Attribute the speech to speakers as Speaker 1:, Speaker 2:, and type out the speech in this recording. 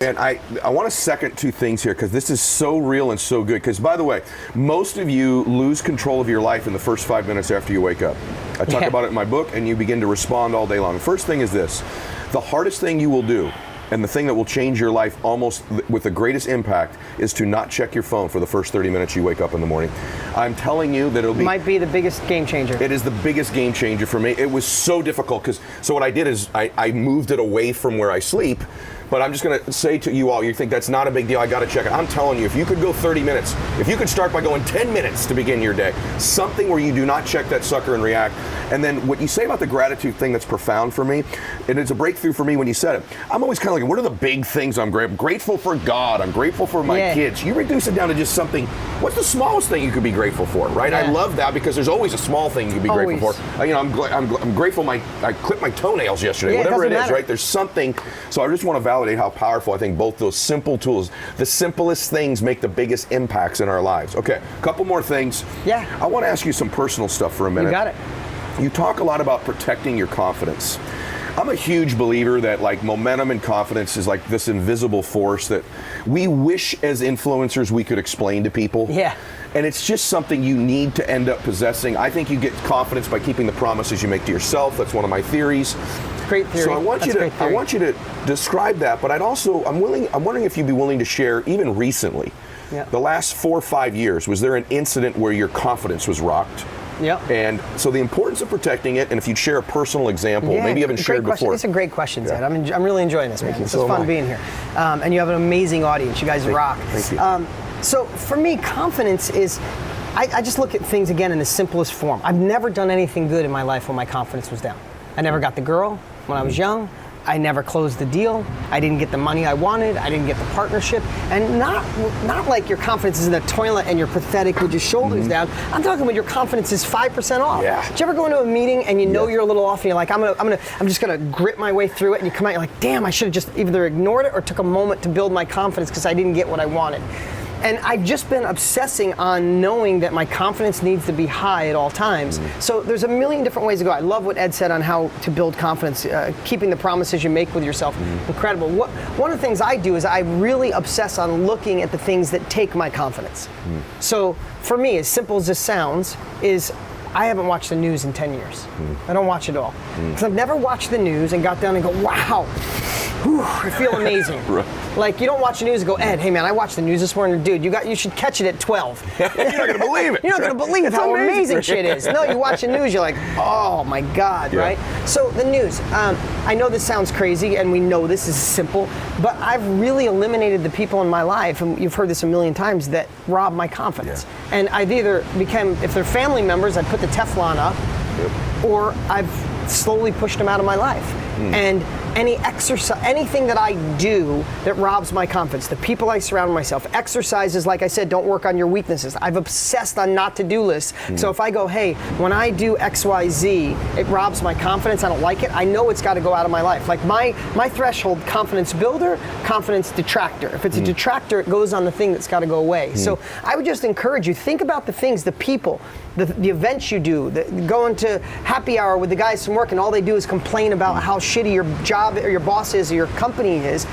Speaker 1: And I want to second two things here because this is so real and so good. Because, by the way, most of you lose control of your life in the first 5 minutes after you wake up. I talk about it in my book, and you begin to respond all day long. The first thing is this. The hardest thing you will do, and the thing that will change your life almost with the greatest impact, is to not check your phone for the first 30 minutes you wake up in the morning. I'm telling you that
Speaker 2: might be the biggest game changer.
Speaker 1: It is the biggest game changer for me. It was so difficult so what I did is I moved it away from where I sleep. But I'm just going to say to you all, you think that's not a big deal, I got to check it. I'm telling you, if you could go 30 minutes, if you could start by going 10 minutes to begin your day, something where you do not check that sucker and react. And then what you say about the gratitude thing, that's profound for me, and it's a breakthrough for me when you said it. I'm always kind of like, what are the big things I'm grateful for? God, I'm grateful for my kids. You reduce it down to just something, what's the smallest thing you could be grateful for, right? I love that because there's always a small thing you could be grateful for. I'm grateful I clipped my toenails yesterday, whatever it is, right? There's something. So I just want to validate how powerful I think both those simple tools, the simplest things make the biggest impacts in our lives. Okay, a couple more things.
Speaker 2: Yeah.
Speaker 1: I want to ask you some personal stuff for a minute.
Speaker 2: You got it.
Speaker 1: You talk a lot about protecting your confidence. I'm a huge believer that like momentum and confidence is like this invisible force that we wish as influencers we could explain to people.
Speaker 2: Yeah.
Speaker 1: And it's just something you need to end up possessing. I think you get confidence by keeping the promises you make to yourself. That's one of my theories.
Speaker 2: Great theory.
Speaker 1: So I want you to describe that, but I'm wondering if you'd be willing to share, even recently, the last 4 or 5 years, was there an incident where your confidence was rocked?
Speaker 2: Yeah.
Speaker 1: And so the importance of protecting it, and if you'd share a personal example, maybe you haven't shared before.
Speaker 2: It's a great question, Zed. I'm really enjoying this, man. It's fun being here. And you have an amazing audience. You guys rock.
Speaker 1: Thank you.
Speaker 2: So for me, confidence is, I just look at things again in the simplest form. I've never done anything good in my life when my confidence was down. I never got the girl when I was young. I never closed the deal. I didn't get the money I wanted. I didn't get the partnership. And not like your confidence is in the toilet and you're pathetic with your shoulders down. I'm talking when your confidence is 5% off.
Speaker 1: Yeah.
Speaker 2: Did you ever go into a meeting and you know you're a little off and you're like, I'm just gonna grit my way through it, and you come out, you're like, damn, I should have just either ignored it or took a moment to build my confidence because I didn't get what I wanted. And I've just been obsessing on knowing that my confidence needs to be high at all times. So there's a million different ways to go. I love what Ed said on how to build confidence, keeping the promises you make with yourself. Incredible. One of the things I do is I really obsess on looking at the things that take my confidence. So for me, as simple as this sounds, is I haven't watched the news in 10 years. I don't watch it all. Because I've never watched the news and got down and go, wow, whew, I feel amazing. Like, you don't watch the news and go, Ed, hey man, I watched the news this morning. Dude, you should catch it at 12.
Speaker 1: You're not going to believe it.
Speaker 2: You're not going to believe how amazing shit is. No, you watch the news, you're like, oh my God, right? So the news, I know this sounds crazy and we know this is simple, but I've really eliminated the people in my life, and you've heard this a million times, that rob my confidence. And I've either become, if they're family members, I put the Teflon up, or I've slowly pushed them out of my life. And any exercise, anything that I do that robs my confidence, the people I surround myself, exercises, like I said, don't work on your weaknesses. I've obsessed on not-to-do lists. So if I go, hey, when I do X, Y, Z, it robs my confidence, I don't like it, I know it's got to go out of my life. Like my threshold, confidence builder, confidence detractor. If it's a detractor, it goes on the thing that's got to go away. So I would just encourage you, think about the things, the people, the events you do, going to happy hour with the guys from work and all they do is complain about how shitty your job or your boss is or your company is.